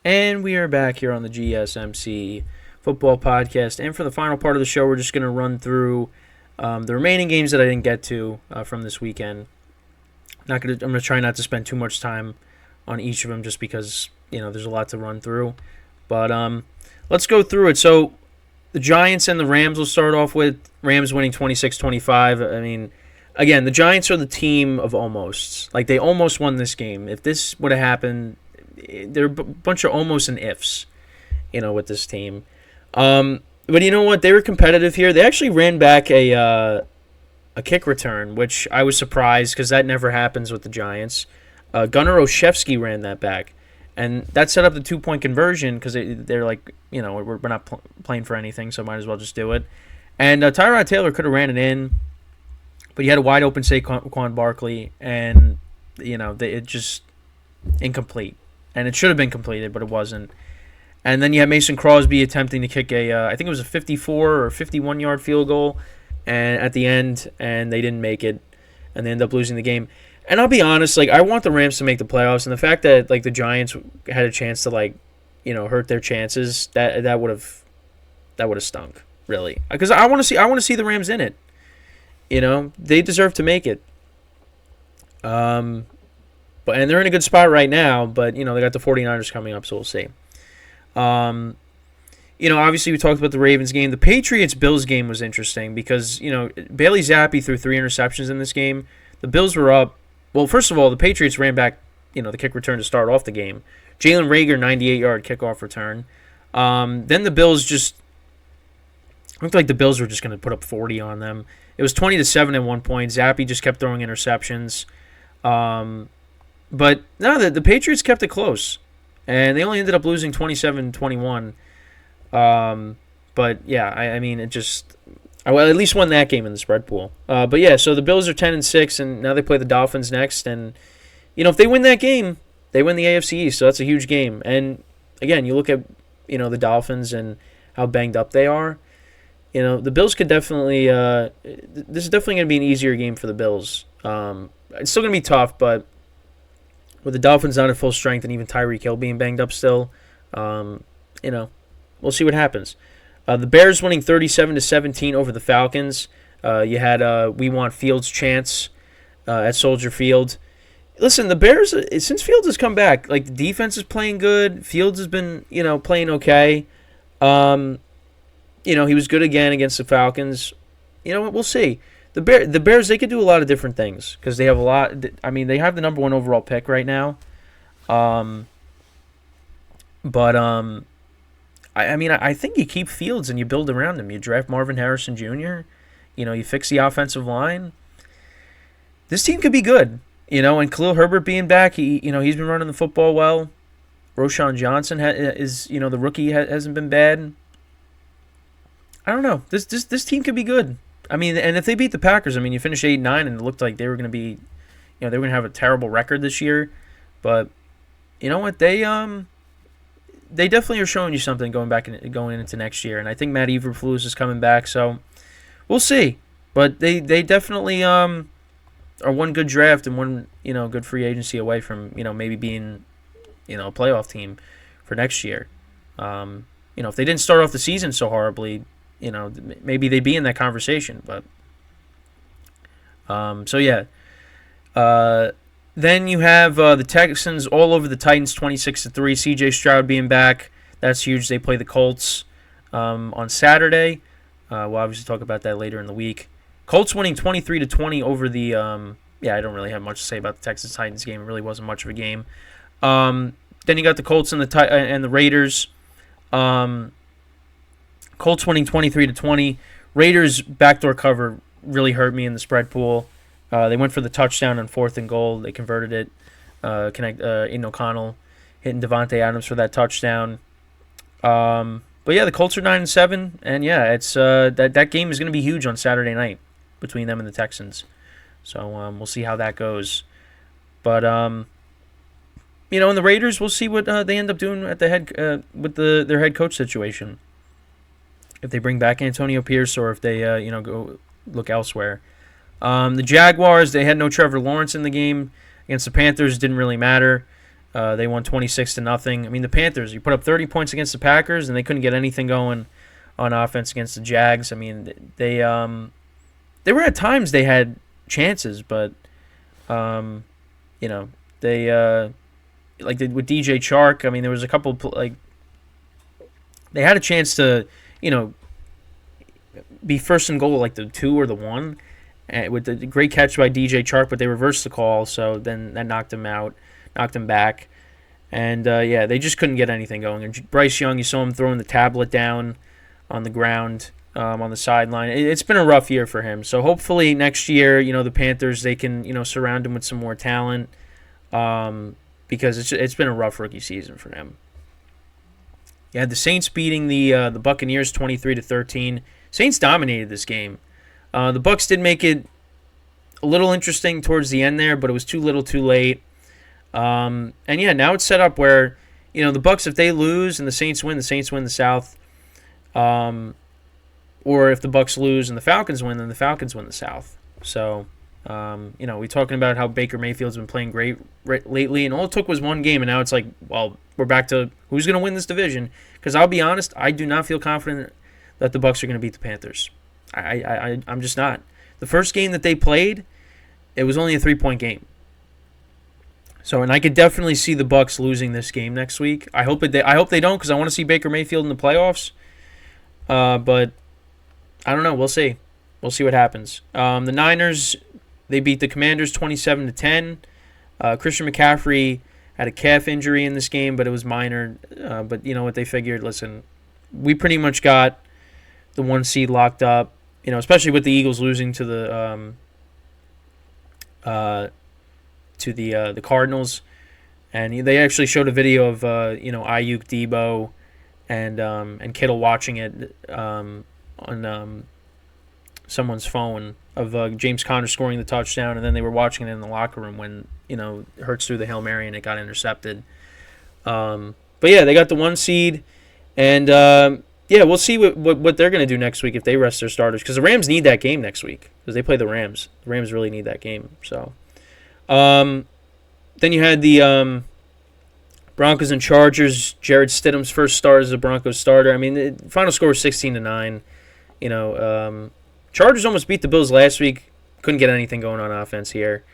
And we are back here on the GSMC football podcast. And for the final part of the show, we're just going to run through the remaining games that I didn't get to from this weekend. I'm going to try not to spend too much time on each of them just because, there's a lot to run through. But let's go through it. So the Giants and the Rams will start off with. Rams winning 26-25. I mean, again, the Giants are the team of almosts. Like, they almost won this game. If this would have happened, there are a bunch of almost and ifs, with this team. But you know what? They were competitive here. They actually ran back a kick return, which I was surprised because that never happens with the Giants. Gunnar Olszewski ran that back, and that set up the 2-point conversion because they're like, we're not playing for anything, so might as well just do it. And Tyrod Taylor could have ran it in, but you had a wide open Saquon Barkley, and it just incomplete. And it should have been completed, but it wasn't. And then you had Mason Crosby attempting to kick I think it was a 54 or 51-yard field goal at the end, and they didn't make it, and they ended up losing the game. And I'll be honest, I want the Rams to make the playoffs, and the fact that the Giants had a chance to hurt their chances, that would have stunk, really, because I want to see the Rams in it. They deserve to make it. And they're in a good spot right now, but, they got the 49ers coming up, so we'll see. Obviously we talked about the Ravens game. The Patriots-Bills game was interesting because, Bailey Zappi threw 3 interceptions in this game. The Bills were up. Well, first of all, the Patriots ran back, the kick return to start off the game. Jalen Reagor, 98-yard kickoff return. Then the Bills just looked like the Bills were just going to put up 40 on them. It was 20-7 at one point. Zappi just kept throwing interceptions. But no, the Patriots kept it close, and they only ended up losing 27-21. But yeah, I mean, at least won that game in the spread pool. But yeah, so the Bills are 10-6, and now they play the Dolphins next. And if they win that game, they win the AFC East, so that's a huge game. And again, you look at the Dolphins and how banged up they are. The Bills could definitely. This is definitely going to be an easier game for the Bills. It's still going to be tough, but with the Dolphins not at full strength and even Tyreek Hill being banged up still, we'll see what happens. The Bears winning 37-17 over the Falcons. You had We Want Fields chants at Soldier Field. Listen, the Bears, since Fields has come back, the defense is playing good. Fields has been, playing okay. He was good again against the Falcons. We'll see. The Bears, they could do a lot of different things because they have a lot. I mean, they have the number 1 overall pick right now. I think you keep Fields and you build around him. You draft Marvin Harrison Jr. You fix the offensive line. This team could be good. And Khalil Herbert being back, he's been running the football well. Roschon Johnson is the rookie hasn't been bad. I don't know. This team could be good. I mean, and if they beat the Packers, you finish 8-9, and it looked like they were going to be, they were going to have a terrible record this year. But you know what? They definitely are showing you something going into next year. And I think Matt Eberflus is coming back, so we'll see. But they definitely are one good draft and one good free agency away from maybe being a playoff team for next year. If they didn't start off the season so horribly, maybe they'd be in that conversation. But so yeah. Then you have the Texans all over the Titans, 26-3. C.J. Stroud being back, that's huge. They play the Colts on Saturday. We'll obviously talk about that later in the week. Colts winning 23-20 over the. I don't really have much to say about the Texans Titans game. It really wasn't much of a game. Then you got the Colts and the Raiders. Colts winning 23-20. Raiders backdoor cover really hurt me in the spread pool. They went for the touchdown on 4th and goal. They converted it. Aiden O'Connell hitting Devontae Adams for that touchdown. But yeah, the Colts are 9-7, and yeah, it's that game is going to be huge on Saturday night between them and the Texans. So we'll see how that goes. But in the Raiders, we'll see what they end up doing at the with their head coach situation. If they bring back Antonio Pierce or if they go look elsewhere. The Jaguars, they had no Trevor Lawrence in the game against the Panthers. Didn't really matter. They won 26-0. I mean, the Panthers, you put up 30 points against the Packers, and they couldn't get anything going on offense against the Jags. I mean, they were at times they had chances, but they with DJ Chark. I mean, there was a couple they had a chance to be first and goal like the 2 or the 1, with the great catch by DJ Chark, but they reversed the call, so then that knocked him out, knocked him back, and they just couldn't get anything going. And Bryce Young, you saw him throwing the tablet down on the ground on the sideline. It's been a rough year for him. So hopefully next year, the Panthers, they can surround him with some more talent, because it's been a rough rookie season for him. You had the Saints beating the Buccaneers 23-13. Saints dominated this game. The Bucs did make it a little interesting towards the end there, but it was too little, too late. Now it's set up where the Bucs, if they lose and the Saints win the South. Or if the Bucs lose and the Falcons win, then the Falcons win the South. So, we're talking about how Baker Mayfield's been playing great lately, and all it took was one game, and now it's like, well, we're back to who's going to win this division. Because I'll be honest, I do not feel confident that the Bucs are going to beat the Panthers. I'm just not. The first game that they played, it was only a 3-point game. So, and I could definitely see the Bucs losing this game next week. I hope they don't, because I want to see Baker Mayfield in the playoffs. But I don't know. We'll see. We'll see what happens. The Niners, they beat the Commanders 27-10. Christian McCaffrey had a calf injury in this game, but it was minor. But you know what? They figured, listen, we pretty much got the 1 seed locked up. Especially with the Eagles losing to the Cardinals, and they actually showed a video of Ayuk, Debo, and Kittle watching it on someone's phone of James Conner scoring the touchdown, and then they were watching it in the locker room when Hurts threw the Hail Mary and it got intercepted. But yeah, they got the 1 seed, and we'll see what they're going to do next week if they rest their starters, because the Rams need that game next week because they play the Rams. The Rams really need that game. So, then you had the Broncos and Chargers. Jarrett Stidham's first start as a Broncos starter. I mean, the final score was 16-9. Chargers almost beat the Bills last week. Couldn't get anything going on offense here.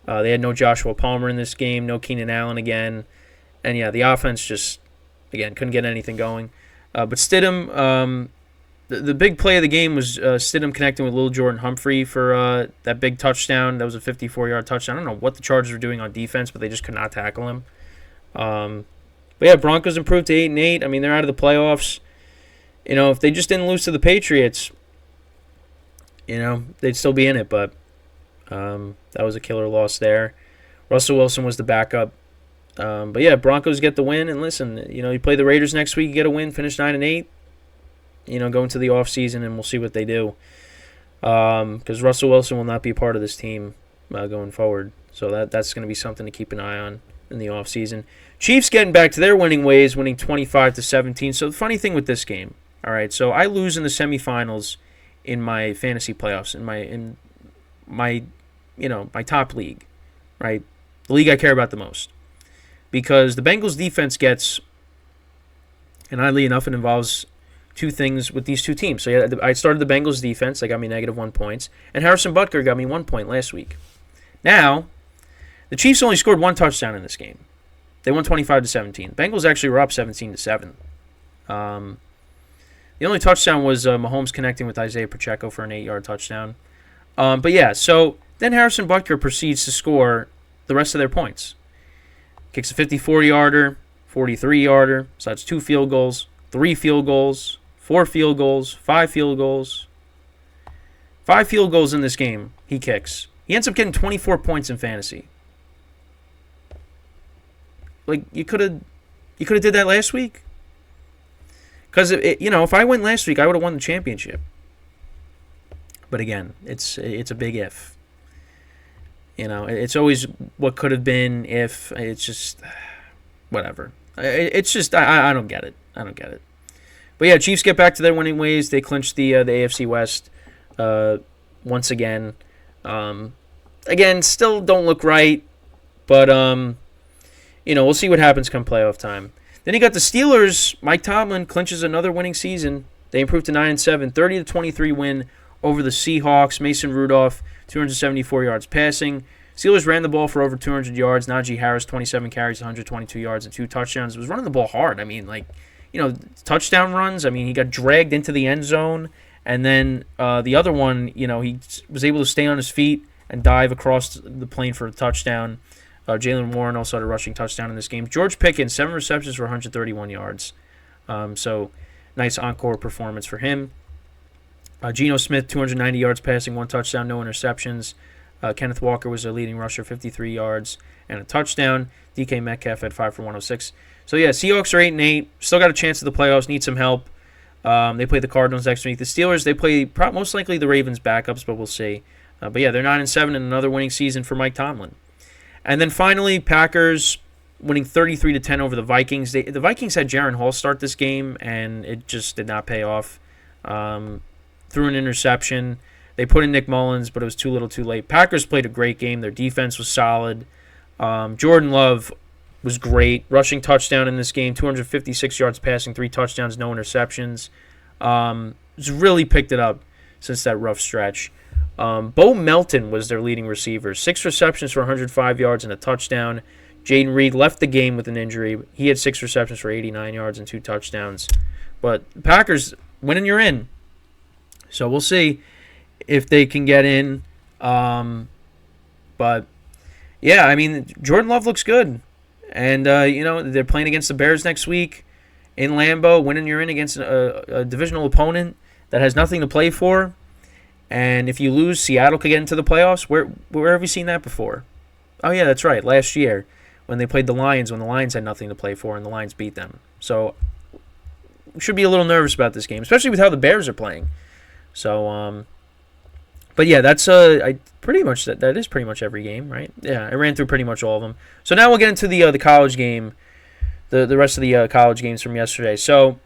They had no Joshua Palmer in this game, no Keenan Allen again. And yeah, the offense just, again, couldn't get anything going. But Stidham, the big play of the game was Stidham connecting with Lil Jordan Humphrey for that big touchdown. That was a 54-yard touchdown. I don't know what the Chargers were doing on defense, but they just could not tackle him. But yeah, Broncos improved to 8-8. I mean, they're out of the playoffs. If they just didn't lose to the Patriots, they'd still be in it. But that was a killer loss there. Russell Wilson was the backup. But yeah, Broncos get the win. And listen, you play the Raiders next week, you get a win, finish 9-8. Go into the offseason, and we'll see what they do. Because Russell Wilson will not be a part of this team going forward. So that's going to be something to keep an eye on in the offseason. Chiefs getting back to their winning ways, winning 25-17. So the funny thing with this game, all right, so I lose in the semifinals in my fantasy playoffs, in my top league, right? The league I care about the most. Because the Bengals defense gets, and oddly enough, it involves two things with these two teams. So yeah, I started the Bengals defense. They got me -1 points. And Harrison Butker got me 1 point last week. Now, the Chiefs only scored 1 touchdown in this game. They won 25-17. Bengals actually were up 17-7. The only touchdown was Mahomes connecting with Isaiah Pacheco for an 8-yard touchdown. But yeah, so then Harrison Butker proceeds to score the rest of their points. Kicks a 54-yarder, 43-yarder, so that's 2 field goals, 3 field goals, 4 field goals, 5 field goals. 5 field goals in this game he kicks. He ends up getting 24 points in fantasy. Like, you could have did that last week. Because, if I went last week, I would have won the championship. But again, it's a big if. It's always what could have been if. It's just whatever. It's just I don't get it. I don't get it. But yeah, Chiefs get back to their winning ways. They clinch the AFC West once again. Again, still don't look right, but we'll see what happens come playoff time. Then you got the Steelers. Mike Tomlin clinches another winning season. They improved to 9-7, 30-23 win over the Seahawks. Mason Rudolph, 274 yards passing. Steelers ran the ball for over 200 yards. Najee Harris, 27 carries, 122 yards, and 2 touchdowns. Was running the ball hard. I mean, touchdown runs. I mean, he got dragged into the end zone. And then the other one, he was able to stay on his feet and dive across the plane for a touchdown. Jalen Warren also had a rushing touchdown in this game. George Pickens, 7 receptions for 131 yards. So nice encore performance for him. Geno Smith, 290 yards passing, 1 touchdown, no interceptions. Kenneth Walker was their leading rusher, 53 yards and a touchdown. DK Metcalf had 5 for 106. So, yeah, Seahawks are 8-8. Still got a chance at the playoffs, need some help. They play the Cardinals next week. The Steelers, they play most likely the Ravens backups, but we'll see. But, yeah, they're 9-7 in another winning season for Mike Tomlin. And then finally, Packers winning 33-10 over the Vikings. The Vikings had Jaren Hall start this game, and it just did not pay off. Threw an interception. They put in Nick Mullins, but it was too little too late. Packers played a great game. Their defense was solid. Jordan Love was great. Rushing touchdown in this game, 256 yards passing, 3 touchdowns, no interceptions. Just really picked it up since that rough stretch. Bo Melton was their leading receiver. 6 receptions for 105 yards and a touchdown. Jaden Reed left the game with an injury. He had 6 receptions for 89 yards and 2 touchdowns. But the Packers, winning, you're in. So we'll see if they can get in. But, yeah, I mean, Jordan Love looks good. And, they're playing against the Bears next week in Lambeau. Winning, you're in against a divisional opponent that has nothing to play for. And if you lose, Seattle could get into the playoffs. Where have you seen that before? Oh, yeah, that's right. Last year when they played the Lions, when the Lions had nothing to play for and the Lions beat them. So we should be a little nervous about this game, especially with how the Bears are playing. So, but yeah, that's pretty much that is pretty much every game, right? Yeah, I ran through pretty much all of them. So now we'll get into the college game, the rest of the college games from yesterday. So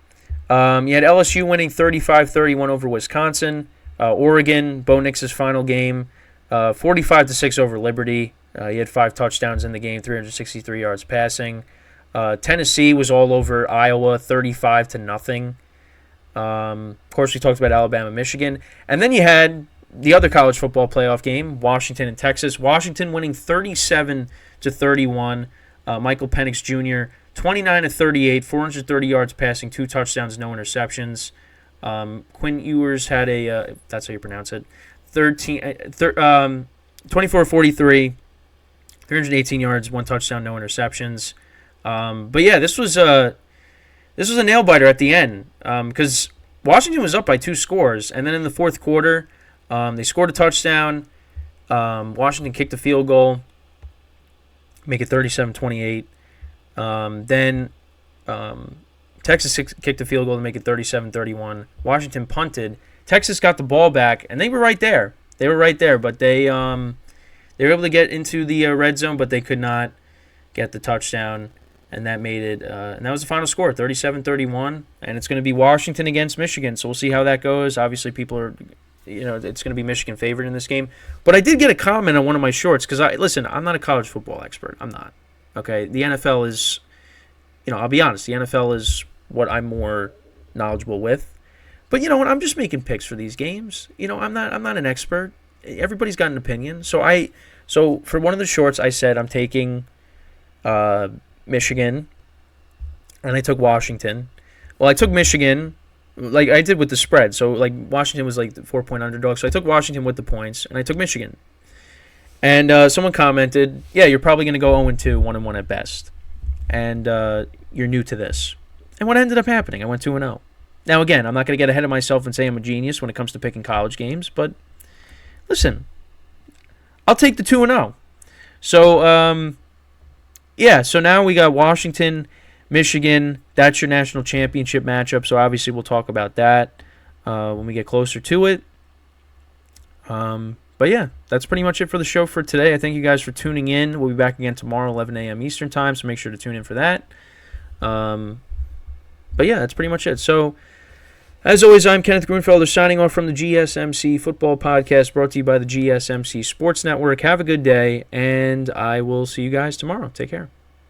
you had LSU winning 35-31 over Wisconsin. Oregon, Bo Nix's final game, 45-6 over Liberty. He had 5 touchdowns in the game, 363 yards passing. Tennessee was all over Iowa, 35-0. Of course, we talked about Alabama, Michigan. And then you had the other college football playoff game, Washington and Texas. Washington winning 37-31. Michael Penix Jr., 29-38, 430 yards passing, 2 touchdowns, no interceptions. Quinn Ewers had if that's how you pronounce it, 24-43, 318 yards, 1 touchdown, no interceptions. But yeah, this was a nail biter at the end because Washington was up by 2 scores, and then in the fourth quarter, they scored a touchdown. Washington kicked a field goal, make it 37-28. Then Texas kicked a field goal to make it 37-31. Washington punted. Texas got the ball back, and they were right there. But they were able to get into the red zone, but they could not get the touchdown, and that made it. And that was the final score, 37-31. And it's going to be Washington against Michigan, so we'll see how that goes. Obviously, people are, it's going to be Michigan favored in this game. But I did get a comment on one of my shorts because I'm not a college football expert. I'm not. Okay, the NFL is, I'll be honest, the NFL is what I'm more knowledgeable with. But you know what? I'm just making picks for these games. I'm not an expert. Everybody's got an opinion. So for one of the shorts, I said I'm taking Michigan, and I took Washington. Well, I took Michigan, like I did with the spread. So like Washington was like the 4-point underdog. So I took Washington with the points, and I took Michigan. And someone commented, yeah, you're probably going to go 0-2, 1-1 at best. And you're new to this. And what ended up happening? I went 2-0. Now, again, I'm not going to get ahead of myself and say I'm a genius when it comes to picking college games, but listen, I'll take the 2-0. So, so now we got Washington, Michigan. That's your national championship matchup, so obviously we'll talk about that when we get closer to it. But yeah, that's pretty much it for the show for today. I thank you guys for tuning in. We'll be back again tomorrow, 11 a.m. Eastern Time, so make sure to tune in for that. But yeah, that's pretty much it. So, as always, I'm Kenneth Grunfelder signing off from the GSMC Football Podcast brought to you by the GSMC Sports Network. Have a good day, and I will see you guys tomorrow. Take care.